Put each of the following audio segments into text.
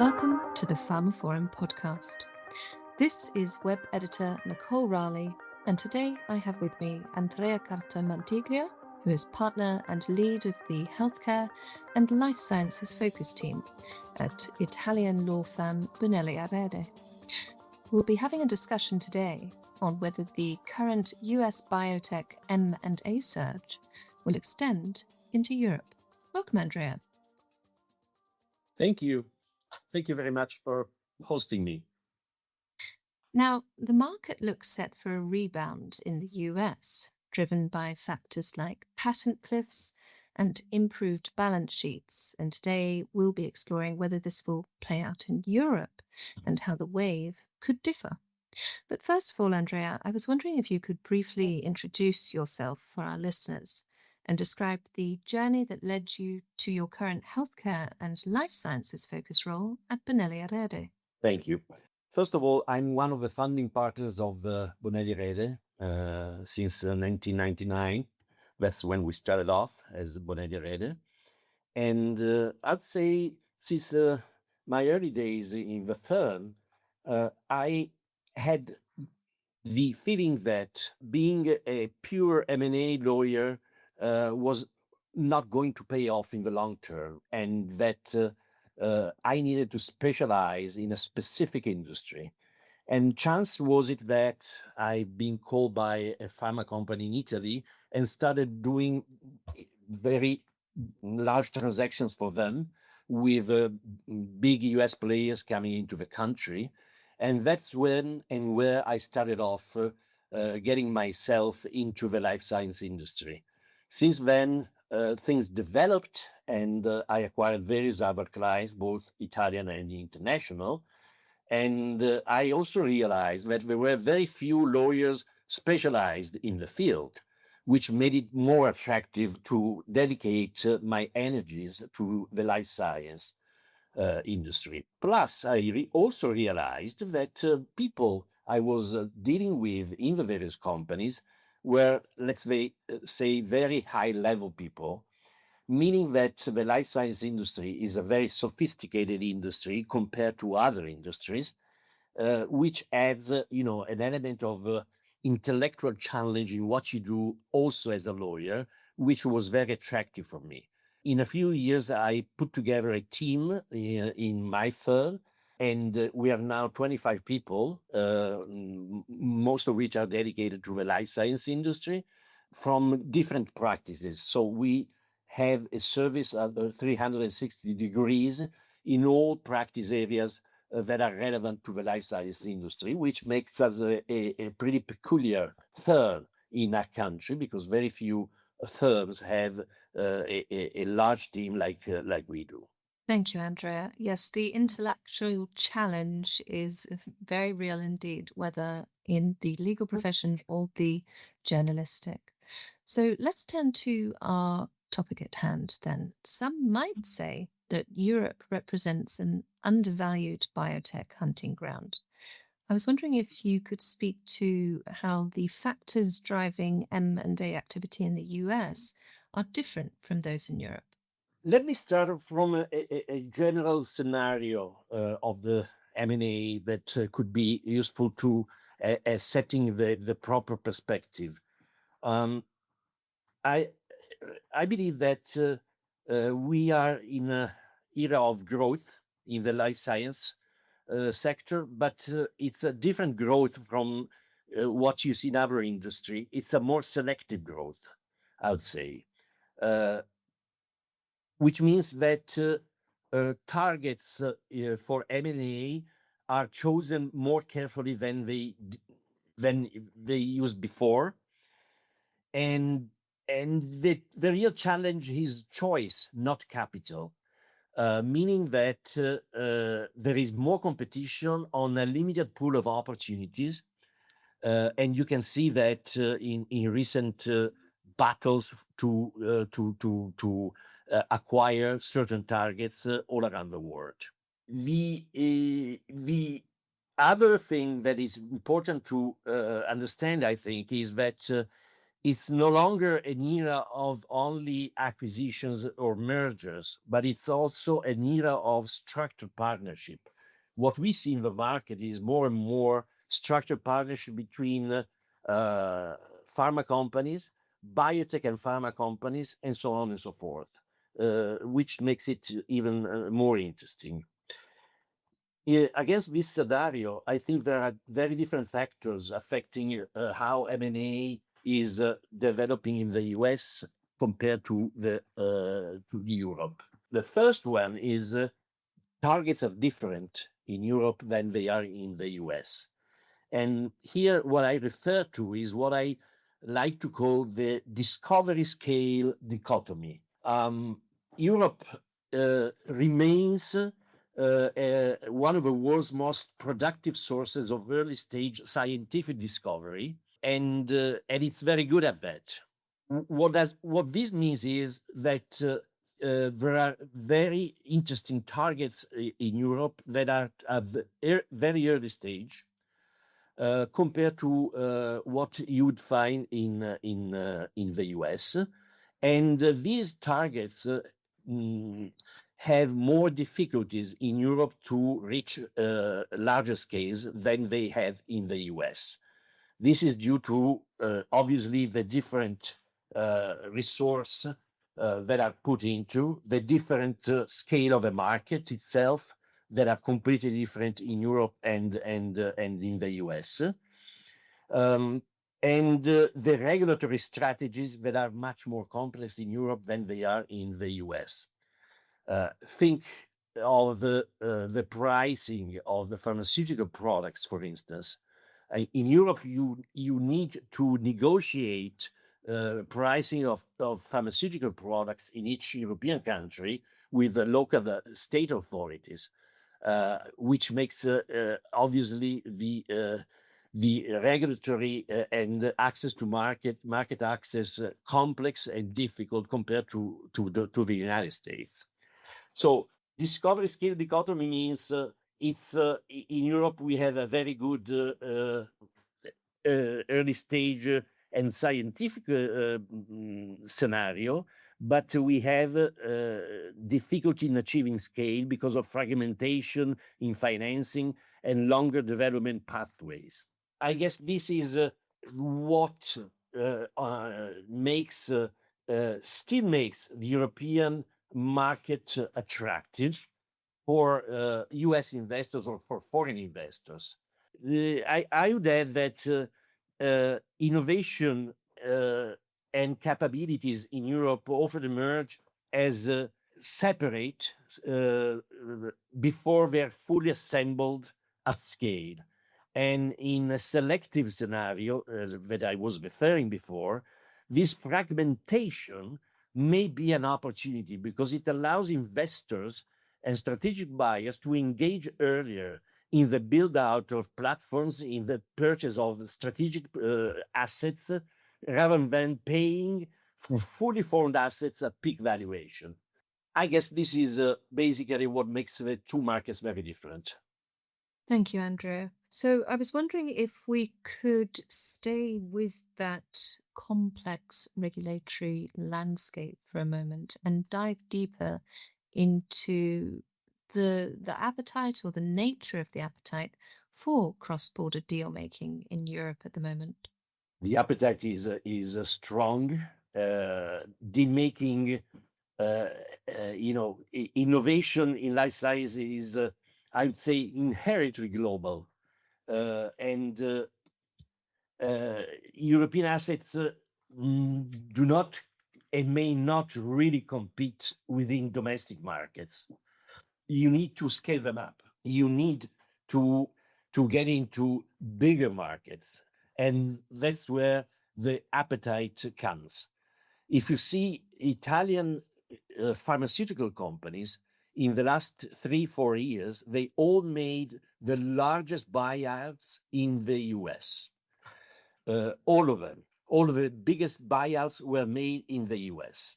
Welcome to the pharmaphorum podcast. This is web editor Nicole Raleigh, and today I have with me Andrea Carta Mantiglia, who is partner and lead of the healthcare and life sciences focus team at Italian law firm BonelliErede. We'll be having a discussion today on whether the current US biotech M&A surge will extend into Europe. Welcome, Andrea. Thank you. Thank you very much for hosting me. Now, the market looks set for a rebound in the US, driven by factors like patent cliffs and improved balance sheets. And today we'll be exploring whether this will play out in Europe and how the wave could differ. But first of all, Andrea, I was wondering if you could briefly introduce yourself for our listeners and describe the journey that led you to your current healthcare and life sciences focus role at BonelliErede. Thank you. First of all, I'm one of the founding partners of BonelliErede since 1999. That's when we started off as BonelliErede. And I'd say since my early days in the firm, I had the feeling that being a pure M&A lawyer was not going to pay off in the long term, and that I needed to specialize in a specific industry. And chance was it that I've been called by a pharma company in Italy and started doing very large transactions for them with big US players coming into the country. And that's when and where I started off getting myself into the life science industry. Since then, things developed, and I acquired various other clients, both Italian and international. And I also realized that there were very few lawyers specialized in the field, which made it more attractive to dedicate my energies to the life science industry. Plus, I also realized that people I was dealing with in the various companies were, let's say, very high-level people, meaning that the life science industry is a very sophisticated industry compared to other industries, which adds, an element of intellectual challenge in what you do also as a lawyer, which was very attractive for me. In a few years, I put together a team in my firm, and we are now 25 people, most of which are dedicated to the life science industry from different practices. So we have a service of 360 degrees in all practice areas that are relevant to the life science industry, which makes us a pretty peculiar firm in our country, because very few firms have a large team like we do. Thank you, Andrea. Yes, the intellectual challenge is very real indeed, whether in the legal profession or the journalistic. So let's turn to our topic at hand then. Some might say that Europe represents an undervalued biotech hunting ground. I was wondering if you could speak to how the factors driving M&A activity in the US are different from those in Europe. Let me start from a general scenario of the M&A that could be useful to setting the proper perspective. I believe that we are in an era of growth in the life science sector, but it's a different growth from what you see in other industry. It's a more selective growth, I would say, which means that targets for M&A are chosen more carefully than they used before, and the real challenge is choice, not capital, meaning that there is more competition on a limited pool of opportunities, and you can see that in recent battles to acquire certain targets all around the world. The other thing that is important to understand, I think, is that it's no longer an era of only acquisitions or mergers, but it's also an era of structured partnership. What we see in the market is more and more structured partnership between pharma companies, biotech and pharma companies, and so on and so forth, which makes it even more interesting. Against this scenario, I think there are very different factors affecting how M&A is developing in the US compared to Europe. The first one is targets are different in Europe than they are in the US. And here, what I refer to is what I like to call the discovery scale dichotomy. Europe remains one of the world's most productive sources of early stage scientific discovery, and it's very good at that. What this means is that there are very interesting targets in Europe that are at the very early stage compared to what you would find in the US. And these targets have more difficulties in Europe to reach larger scales than they have in the US. This is due to obviously the different resource that are put into the different scale of the market itself that are completely different in Europe and in the US. And the regulatory strategies that are much more complex in Europe than they are in the US. Think of the pricing of the pharmaceutical products, for instance. In Europe, you need to negotiate pricing of pharmaceutical products in each European country with the local state authorities, which makes obviously the regulatory and access to market access complex and difficult compared to the United States. So discovery scale dichotomy means it's in Europe we have a very good early stage and scientific scenario, but we have difficulty in achieving scale because of fragmentation in financing and longer development pathways. I guess this is what still makes the European market attractive for US investors or for foreign investors. I would add that innovation and capabilities in Europe often emerge as separate before they're fully assembled at scale. And in a selective scenario that I was referring before, this fragmentation may be an opportunity because it allows investors and strategic buyers to engage earlier in the build out of platforms, in the purchase of strategic assets, rather than paying for fully formed assets at peak valuation. I guess this is basically what makes the two markets very different. Thank you, Andrea. So I was wondering if we could stay with that complex regulatory landscape for a moment and dive deeper into the appetite or the nature of the appetite for cross-border deal making in Europe at the moment. The appetite is strong. Deal making, innovation in life sciences is, I would say, inherently global, and European assets do not and may not really compete within domestic markets. You need to scale them up. You need to get into bigger markets, and that's where the appetite comes. If you see Italian pharmaceutical companies in the last 3-4 years, they all made the largest buyouts in the US. All of them, all of the biggest buyouts were made in the US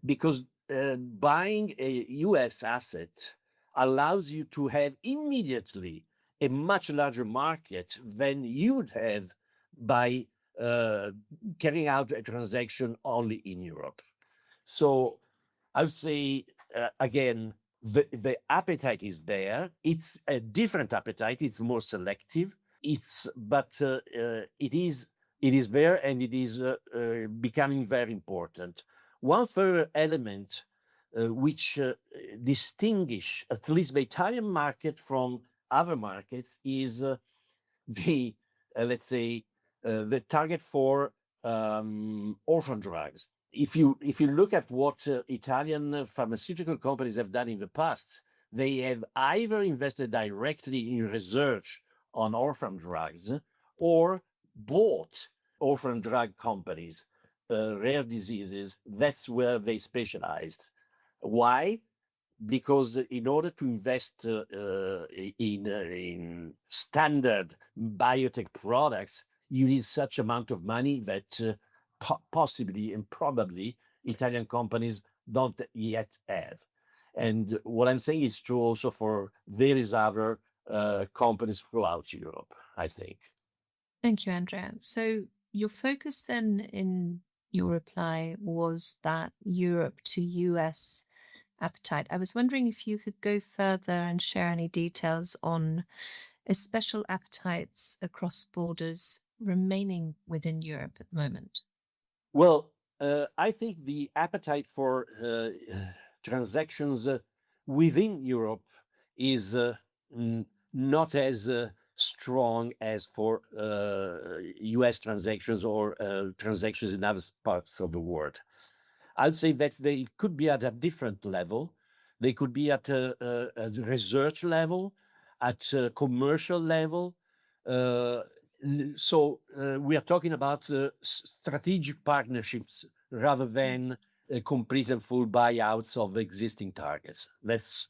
because buying a US asset allows you to have immediately a much larger market than you'd have by uh, carrying out a transaction only in Europe. So I would say again, the appetite is there. It's a different appetite. It's more selective. It is there, and it is becoming very important. One further element which distinguish at least the Italian market from other markets is the let's say the target for orphan drugs. If you look at what Italian pharmaceutical companies have done in the past, they have either invested directly in research on orphan drugs or bought orphan drug companies, rare diseases. That's where they specialized. Why? Because in order to invest in standard biotech products, you need such amount of money that possibly and probably Italian companies don't yet have. And what I'm saying is true also for various other companies throughout Europe, I think. Thank you, Andrea. So your focus then in your reply was that Europe to US appetite. I was wondering if you could go further and share any details on special appetites across borders remaining within Europe at the moment. Well, I think the appetite for transactions within Europe is not as strong as for US transactions or transactions in other parts of the world. I'd say that they could be at a different level. They could be at a research level, at a commercial level. Uh, so we are talking about strategic partnerships rather than complete and full buyouts of existing targets. That's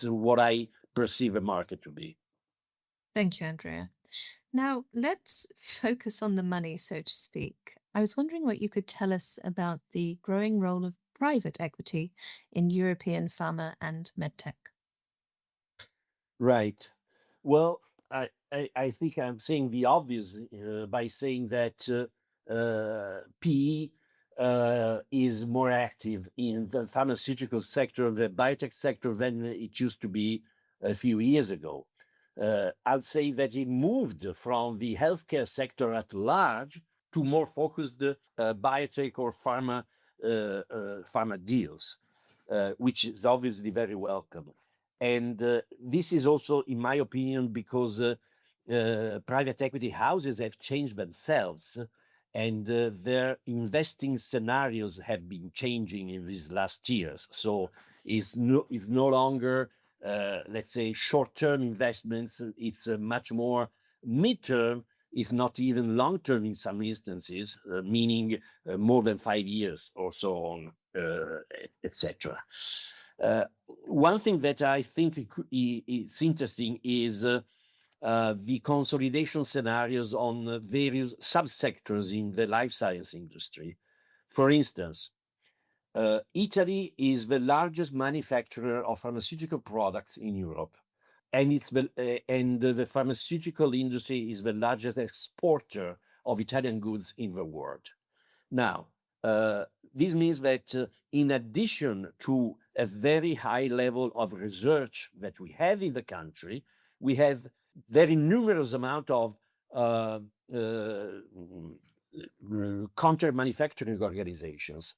what I perceive a market to be. Thank you, Andrea. Now, let's focus on the money, so to speak. I was wondering what you could tell us about the growing role of private equity in European pharma and medtech. Right. Well, I think I'm saying the obvious by saying that PE is more active in the pharmaceutical sector, the biotech sector, than it used to be a few years ago. I would say that it moved from the healthcare sector at large to more focused biotech or pharma deals, which is obviously very welcome. And this is also, in my opinion, because private equity houses have changed themselves and their investing scenarios have been changing in these last years. So it's no longer, let's say, short-term investments. It's much more mid-term, if not even long-term in some instances, meaning more than 5 years or so on, etc. One thing that I think it's interesting is the consolidation scenarios on various subsectors in the life science industry. For instance, Italy is the largest manufacturer of pharmaceutical products in Europe, and the pharmaceutical industry is the largest exporter of Italian goods in the world. Now, uh, this means that in addition to a very high level of research that we have in the country, we have very numerous amount of uh, contract manufacturing organizations,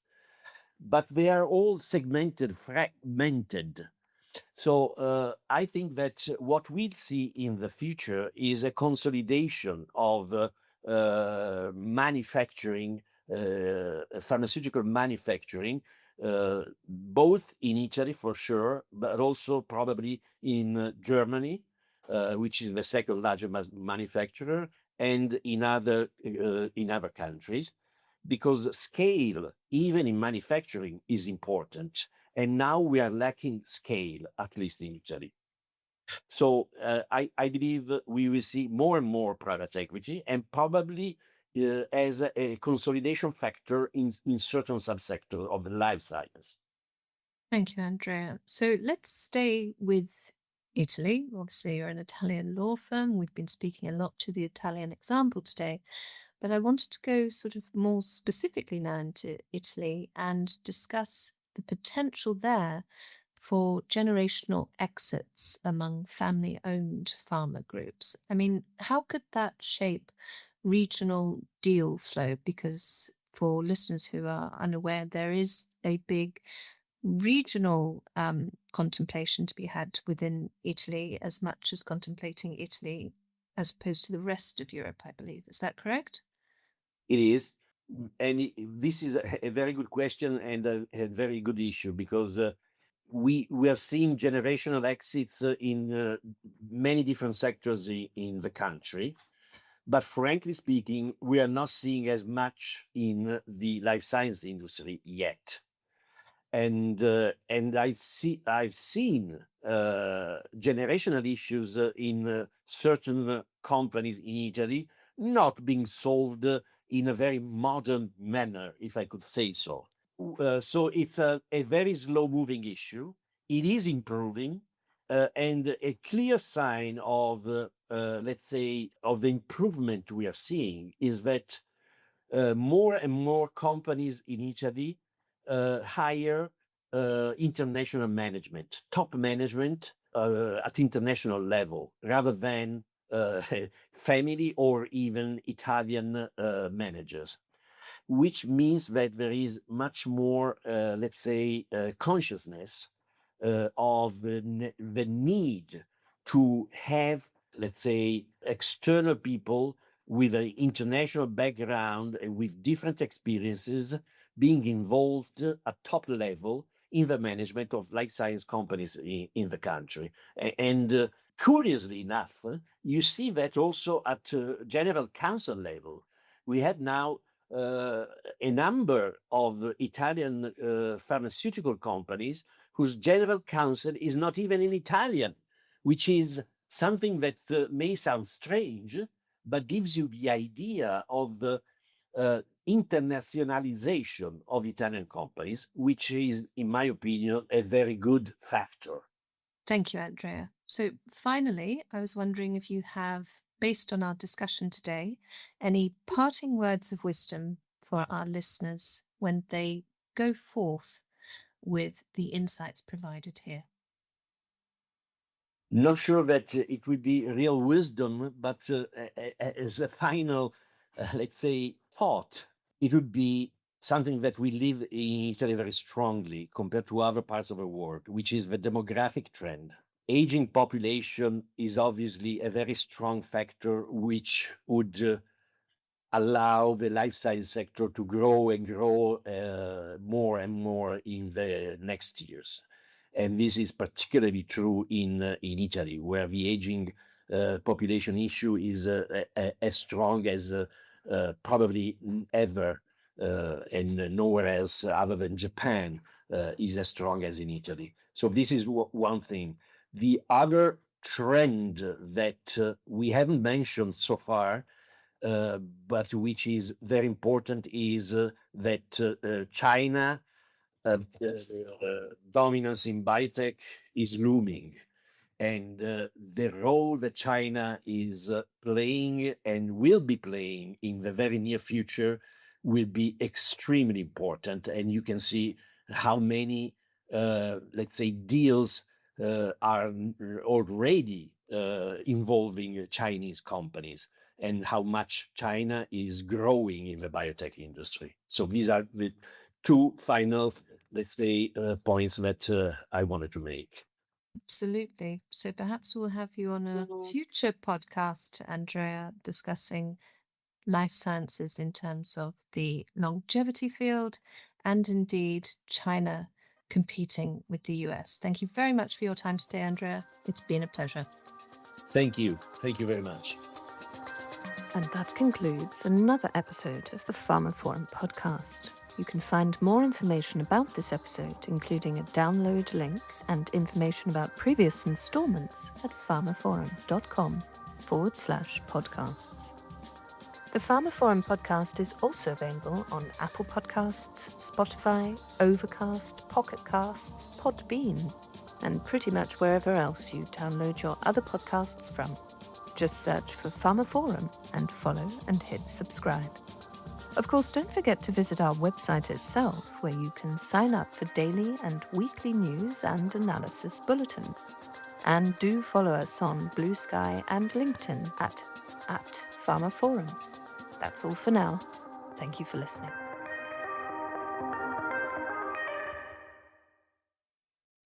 but they are all segmented, fragmented. So I think that what we'll see in the future is a consolidation of manufacturing, pharmaceutical manufacturing, both in Italy for sure, but also probably in Germany, which is the second largest manufacturer, and in other countries, because scale, even in manufacturing, is important. And now we are lacking scale, at least in Italy. So I believe we will see more and more private equity, and probably as a consolidation factor in certain subsectors of the life science. Thank you, Andrea. So let's stay with Italy. Obviously, you're an Italian law firm. We've been speaking a lot to the Italian example today. but I wanted to go sort of more specifically now into Italy and discuss the potential there for generational exits among family-owned pharma groups. I mean, how could that shape regional deal flow? Because for listeners who are unaware, there is a big regional contemplation to be had within Italy as much as contemplating Italy as opposed to the rest of Europe, I believe. Is that correct? It is. And this is a very good question and a very good issue because we are seeing generational exits in many different sectors in the country. But frankly speaking, we are not seeing as much in the life science industry yet. And I've seen generational issues in certain companies in Italy not being solved in a very modern manner, if I could say so. So it's a very slow moving issue. It is improving, and a clear sign of, let's say, of the improvement we are seeing is that more and more companies in Italy hire international management, top management at international level, rather than family or even Italian managers, which means that there is much more, let's say, consciousness of the need to have, let's say, external people with an international background and with different experiences being involved at top level in the management of life science companies in the country. And curiously enough, you see that also at general council level. We had now a number of Italian pharmaceutical companies whose general counsel is not even in Italian, which is something that may sound strange, but gives you the idea of the internationalization of Italian companies, which is, in my opinion, a very good factor. Thank you, Andrea. So finally, I was wondering if you have, based on our discussion today, any parting words of wisdom for our listeners when they go forth with the insights provided here. Not sure that it would be real wisdom, but as a final, let's say, thought, it would be something that we live in Italy very strongly compared to other parts of the world, which is the demographic trend. Aging population is obviously a very strong factor which would allow the life science sector to grow and grow more and more in the next years. And this is particularly true in Italy, where the aging population issue is as strong as probably ever, and nowhere else other than Japan is as strong as in Italy. So this is one thing. The other trend that we haven't mentioned so far, but which is very important, is that China dominance in biotech is looming. And the role that China is playing and will be playing in the very near future will be extremely important. And you can see how many, let's say, deals are already involving Chinese companies, and how much China is growing in the biotech industry. So these are the two final, let's say, points that I wanted to make. Absolutely. So perhaps we'll have you on a future podcast, Andrea, discussing life sciences in terms of the longevity field and indeed China competing with the US. Thank you very much for your time today, Andrea. It's been a pleasure. Thank you. Thank you very much. And that concludes another episode of the pharmaphorum podcast. You can find more information about this episode, including a download link and information about previous installments at pharmaphorum.com/podcasts. The pharmaphorum podcast is also available on Apple Podcasts, Spotify, Overcast, Pocket Casts, Podbean, and pretty much wherever else you download your other podcasts from. Just search for pharmaphorum and follow and hit subscribe. Of course, don't forget to visit our website itself, where you can sign up for daily and weekly news and analysis bulletins. And do follow us on Blue Sky and LinkedIn at pharmaphorum. That's all for now. Thank you for listening.